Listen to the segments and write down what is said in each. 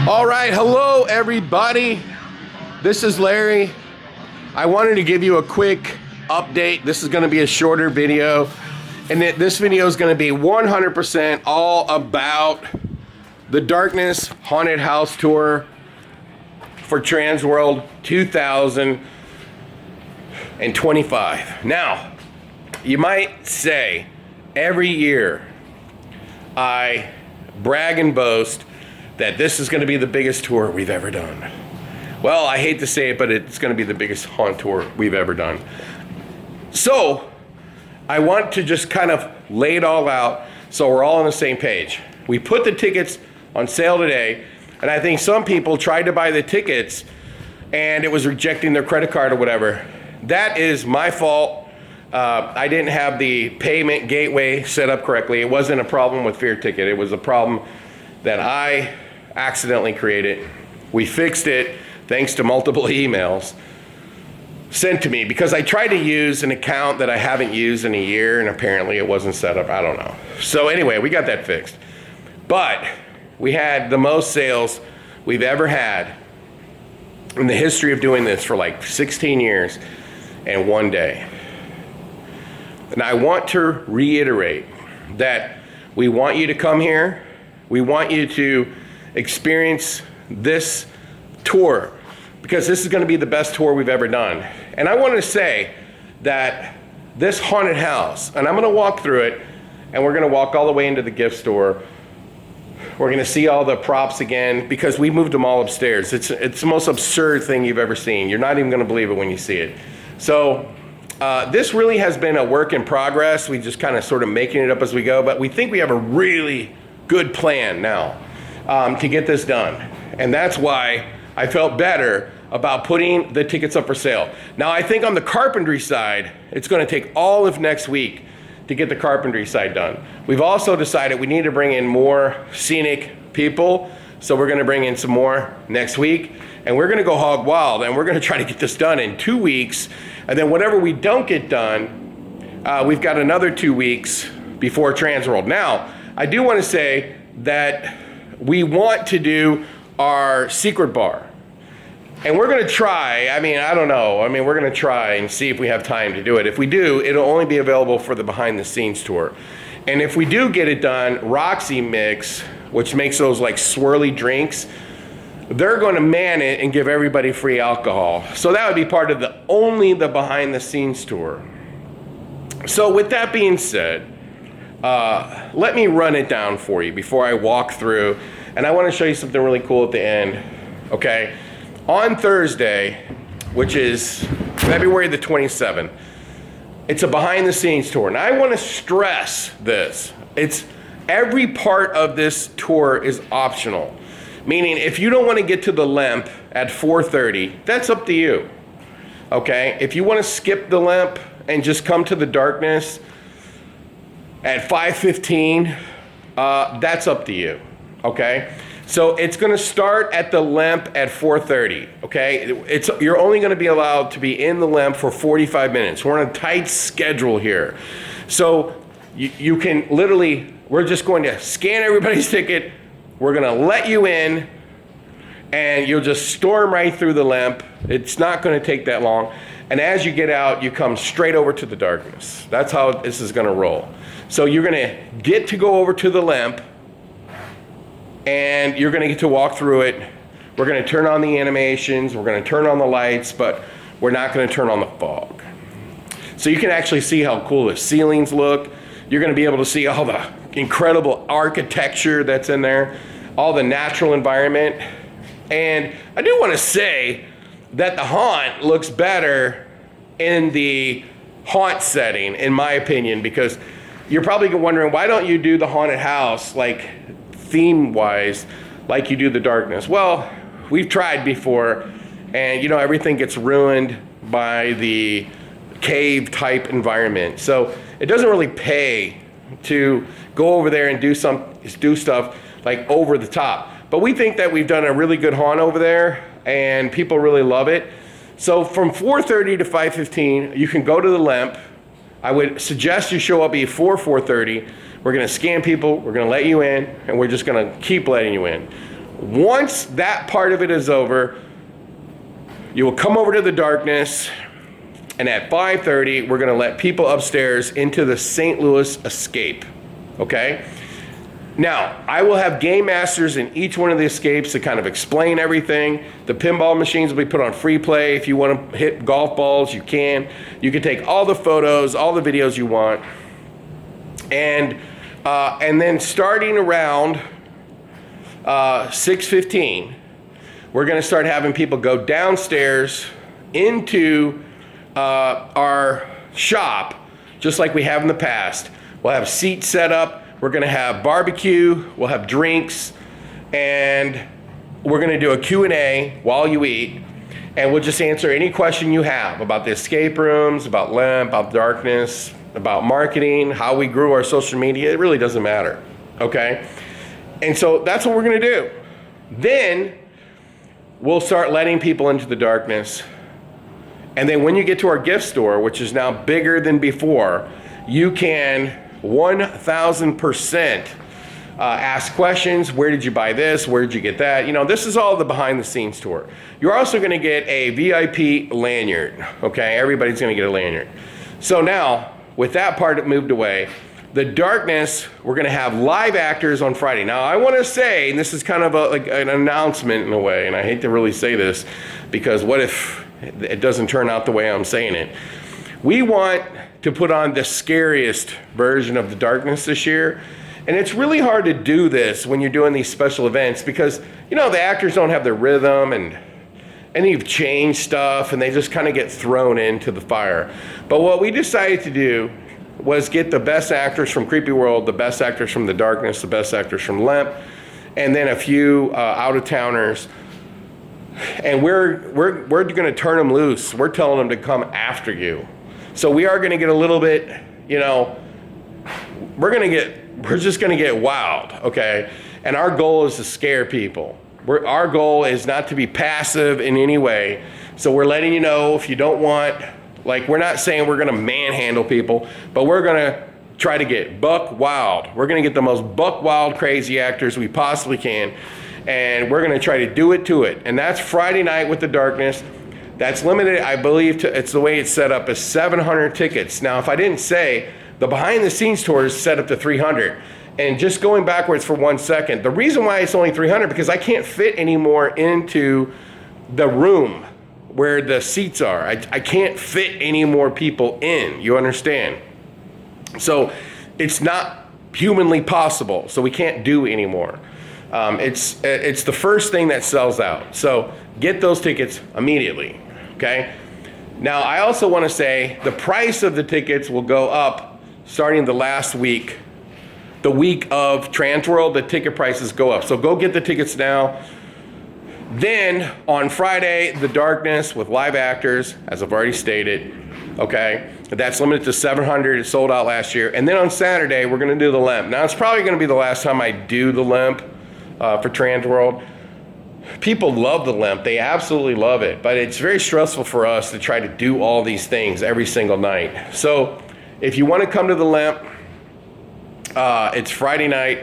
All right, hello everybody. This is Larry. I wanted to give you a quick update. This is going to be a shorter video, and this video is going to be 100% all about the Darkness Haunted House Tour for Transworld 2025. Now, you might say every year I brag and boast that this is going to be the biggest tour we've ever done. Well, I hate to say it, but it's going to be the biggest haunt tour we've ever done. So, I want to just kind of lay it all out so we're all on the same page. We put the tickets on sale today, and I think some people tried to buy the tickets and it was rejecting their credit card or whatever. That is my fault. I didn't have the payment gateway set up correctly. It wasn't a problem with Fear Ticket. It was a problem that I accidentally created. We fixed it thanks to multiple emails sent to me because I tried to use an account that I haven't used in a year, and apparently it wasn't set up. I don't know. So anyway, we got that fixed. But we had the most sales we've ever had in the history of doing this for like 16 years and one day. And I want to reiterate that we want you to come here. We want you to experience this tour because this is going to be the best tour we've ever done. And I want to say that this haunted house, and I'm going to walk through it, and we're going to walk all the way into the gift store. We're going to see all the props again because we moved them all upstairs. It's the most absurd thing you've ever seen. You're not even going to believe it when you see it. So this really has been a work in progress. We just kind of sort of making it up as we go, but we think we have a really good plan now to get this done. And that's why I felt better about putting the tickets up for sale. Now I think on the carpentry side, it's going to take all of next week to get the carpentry side done. We've also decided we need to bring in more scenic people, so we're going to bring in some more next week, and we're going to go hog wild, and we're going to try to get this done in 2 weeks, and then whatever we don't get done, we've got another 2 weeks before Transworld. Now, I do want to say that we want to do our secret bar. And we're going to try, I don't know. We're going to try and see if we have time to do it. If we do, it'll only be available for the behind the scenes tour. And if we do get it done, Roxy Mix, which makes those like swirly drinks, they're going to man it and give everybody free alcohol. So that would be part of only the behind the scenes tour. So with that being said, let me run it down for you before I walk through, and I want to show you something really cool at the end, okay? On Thursday, which is February the 27th, it's a behind the scenes tour. And I want to stress this. Every part of this tour is optional. Meaning if you don't want to get to the Lemp at 4:30, that's up to you, okay? If you want to skip the Lemp and just come to the Darkness at 5:15, that's up to you, okay? So it's going to start at the Lemp at 4:30, okay? You're only going to be allowed to be in the Lemp for 45 minutes. We're on a tight schedule here. So you can literally, we're just going to scan everybody's ticket. We're going to let you in, and you'll just storm right through the Lemp. It's not going to take that long. And as you get out, you come straight over to the Darkness. That's how this is going to roll. So you're going to get to go over to the Lemp, and you're going to get to walk through it. We're going to turn on the animations. We're going to turn on the lights, but we're not going to turn on the fog. So you can actually see how cool the ceilings look. You're going to be able to see all the incredible architecture that's in there, all the natural environment. And I do want to say that the haunt looks better in the haunt setting, in my opinion, because you're probably wondering, why don't you do the haunted house like theme-wise like you do the Darkness? Well, we've tried before, and everything gets ruined by the cave type environment. So it doesn't really pay to go over there and do stuff like over the top. But we think that we've done a really good haunt over there, and people really love it. So from 4:30 to 5:15, you can go to the Lemp. I would suggest you show up before 4:30. We're going to scan people, we're going to let you in, and we're just going to keep letting you in. Once that part of it is over, you will come over to the darkness, and at 5:30, we're gonna let people upstairs into the St. Louis Escape, okay? Now, I will have game masters in each one of the escapes to kind of explain everything. The pinball machines will be put on free play. If you want to hit golf balls, you can. You can take all the photos, all the videos you want. And then starting around 6:15, we're gonna start having people go downstairs into our shop, just like we have in the past. We'll have seats set up. We're gonna have barbecue, we'll have drinks, and we're gonna do a Q&A while you eat, and we'll just answer any question you have about the escape rooms, about LEMP, about darkness, about marketing, how we grew our social media. It really doesn't matter, okay? And so that's what we're gonna do. Then we'll start letting people into the darkness. And then when you get to our gift store, which is now bigger than before, you can 1,000% ask questions. Where did you buy this? Where did you get that? You know, this is all the behind the scenes tour. You're also gonna get a VIP lanyard, okay? Everybody's gonna get a lanyard. So now, with that part moved away, the darkness, we're gonna have live actors on Friday. Now, I wanna say, and this is kind of like an announcement in a way, and I hate to really say this, because what if it doesn't turn out the way I'm saying it? We want to put on the scariest version of the darkness this year. And it's really hard to do this when you're doing these special events because, you know, the actors don't have their rhythm and you've changed stuff and they just kind of get thrown into the fire. But what we decided to do was get the best actors from Creepy World, the best actors from the darkness, the best actors from LEMP, and then a few out-of-towners. And we're gonna turn them loose. We're telling them to come after you. So we are gonna get a little bit, you know, we're just gonna get wild, okay? And our goal is to scare people. Our goal is not to be passive in any way. So we're letting you know if you don't want, like we're not saying we're gonna manhandle people, but we're gonna try to get buck wild. We're gonna get the most buck wild crazy actors we possibly can. And we're gonna try to do it to it. And that's Friday night with the darkness. That's limited, I believe, to, it's the way it's set up, is 700 tickets. Now, if I didn't say, the behind the scenes tour is set up to 300. And just going backwards for 1 second, the reason why it's only 300, because I can't fit any more into the room where the seats are. I can't fit any more people in, you understand? So it's not humanly possible, so we can't do anymore. It's the first thing that sells out. So get those tickets immediately, okay? Now, I also want to say the price of the tickets will go up starting the last week. The week of Hauntworld, the ticket prices go up. So go get the tickets now. Then on Friday, the darkness with live actors, as I've already stated, okay? That's limited to 700, it sold out last year. And then on Saturday, we're gonna do the LEMP. Now, it's probably gonna be the last time I do the LEMP for Hauntworld. People love the LEMP, they absolutely love it, but it's very stressful for us to try to do all these things every single night. So if you wanna come to the LEMP, it's Friday night,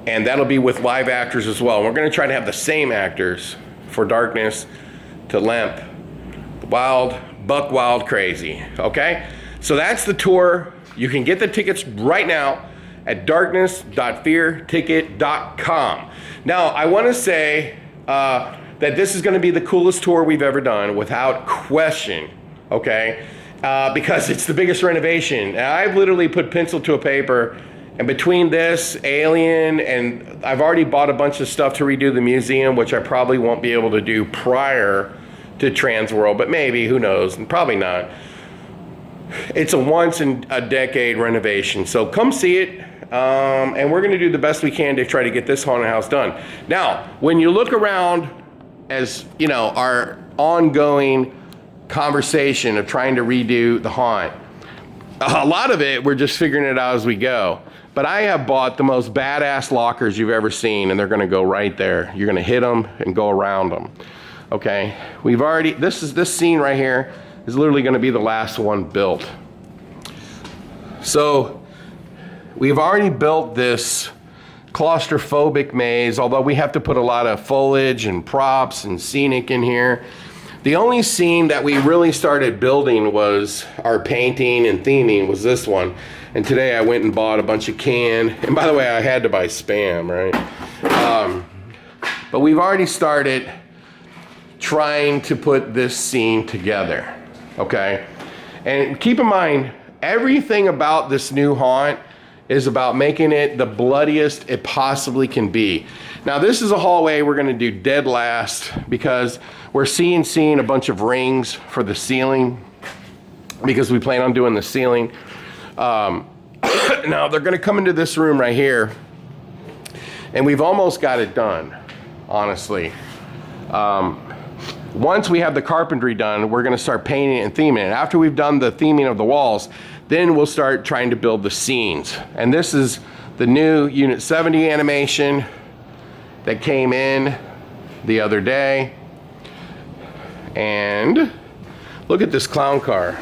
and that'll be with live actors as well. We're gonna try to have the same actors for Darkness to LEMP, wild, buck wild crazy, okay? So that's the tour. You can get the tickets right now at darkness.fearticket.com. Now, I wanna say that this is gonna be the coolest tour we've ever done, without question, okay? Because it's the biggest renovation. And I've literally put pencil to a paper, and between this, Alien, and I've already bought a bunch of stuff to redo the museum, which I probably won't be able to do prior to Hauntworld, but maybe, who knows, and probably not. It's a once in a decade renovation, so come see it, and we're gonna do the best we can to try to get this haunted house done. Now, when you look around, as you know, our ongoing conversation of trying to redo the haunt, a lot of it, we're just figuring it out as we go. But I have bought the most badass lockers you've ever seen, and they're gonna go right there. You're gonna hit them and go around them, okay? We've already, this scene right here is literally gonna be the last one built. So we've already built this claustrophobic maze, although we have to put a lot of foliage and props and scenic in here. The only scene that we really started building was our painting and theming was this one. And today I went and bought a bunch of and by the way, I had to buy Spam, right? But we've already started trying to put this scene together, okay? And keep in mind, everything about this new haunt is about making it the bloodiest it possibly can be. Now this is a hallway we're gonna do dead last because we're seeing a bunch of rings for the ceiling because we plan on doing the ceiling. Now they're gonna come into this room right here and we've almost got it done, honestly. Once we have the carpentry done, we're gonna start painting and theming it. After we've done the theming of the walls, then we'll start trying to build the scenes. And this is the new Unit 70 animation that came in the other day. And look at this clown car.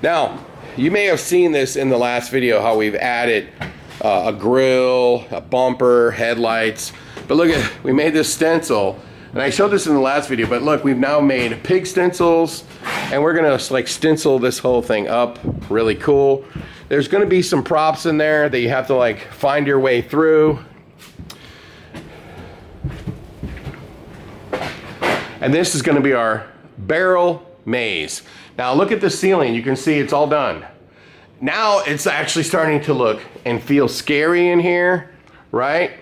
Now, you may have seen this in the last video, how we've added a grill, a bumper, headlights. But look at, we made this stencil. And I showed this in the last video, but look, we've now made pig stencils and we're gonna like stencil this whole thing up really cool. There's gonna be some props in there that you have to like find your way through. And this is gonna be our barrel maze. Now look at the ceiling, you can see it's all done. Now it's actually starting to look and feel scary in here, right?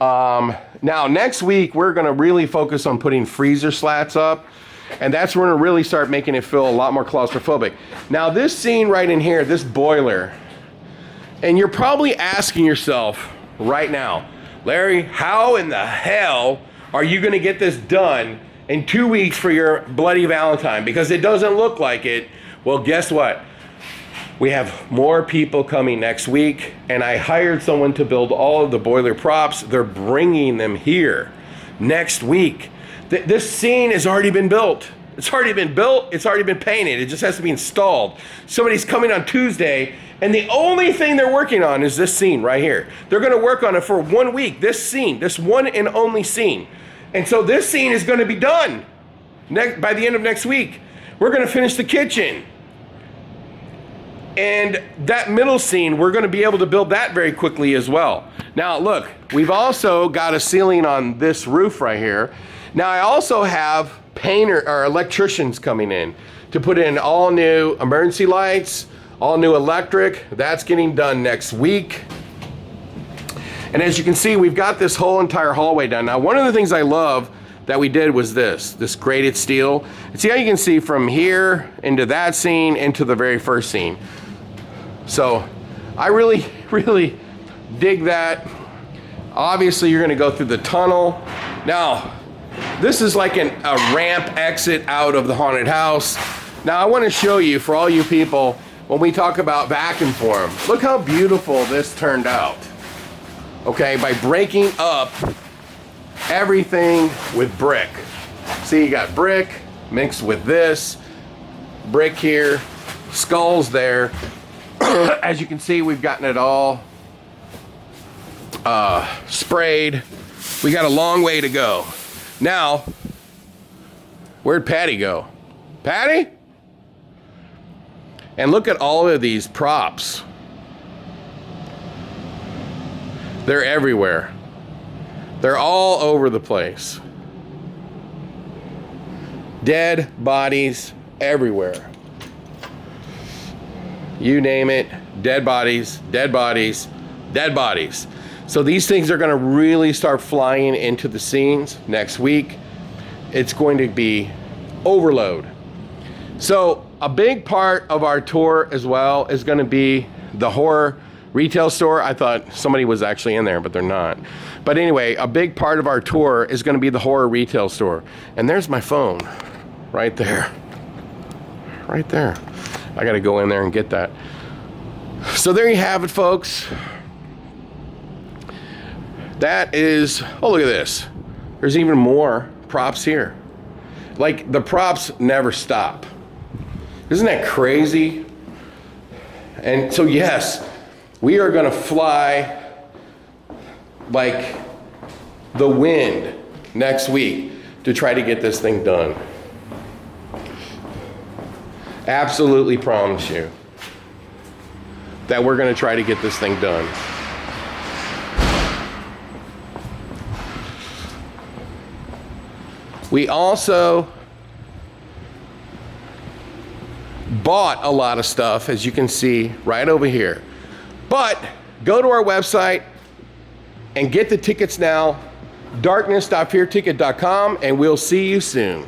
Now next week we're gonna really focus on putting freezer slats up, and that's when we're gonna really start making it feel a lot more claustrophobic. Now this scene right in here, this boiler, and you're probably asking yourself right now, Larry, how in the hell are you gonna get this done in 2 weeks for your bloody Valentine? Because it doesn't look like it. Well, guess what? We have more people coming next week, and I hired someone to build all of the boiler props. They're bringing them here next week. This scene has already been built. It's already been built, it's already been painted. It just has to be installed. Somebody's coming on Tuesday, and the only thing they're working on is this scene right here. They're gonna work on it for 1 week, this scene, this one and only scene. And so this scene is gonna be done by the end of next week. We're gonna finish the kitchen. And that middle scene, we're gonna be able to build that very quickly as well. Now look, we've also got a ceiling on this roof right here. Now I also have painter or electricians coming in to put in all new emergency lights, all new electric. That's getting done next week. And as you can see, we've got this whole entire hallway done. Now one of the things I love that we did was this grated steel. And see how you can see from here into that scene into the very first scene. So I really, really dig that. Obviously you're gonna go through the tunnel. Now, this is like a ramp exit out of the haunted house. Now I wanna show you, for all you people, when we talk about vacuum form, look how beautiful this turned out. Okay, by breaking up everything with brick. See, you got brick mixed with this, brick here, skulls there. As you can see, we've gotten it all sprayed. We got a long way to go. Now, where'd Patty go? Patty? And look at all of these props. They're everywhere. They're all over the place. Dead bodies everywhere. You name it, dead bodies, dead bodies, dead bodies. So these things are gonna really start flying into the scenes next week. It's going to be overload. So a big part of our tour as well is gonna be the horror retail store. I thought somebody was actually in there, but they're not. But anyway, a big part of our tour is gonna be the horror retail store. And there's my phone, right there. Right there. I gotta go in there and get that. So there you have it, folks. That is, oh, look at this. There's even more props here. Like, the props never stop. Isn't that crazy? And so yes, we are gonna fly like the wind next week to try to get this thing done. Absolutely promise you that we're going to try to get this thing done. We also bought a lot of stuff, as you can see right over here. But go to our website and get the tickets now, darkness.fearticket.com, and we'll see you soon.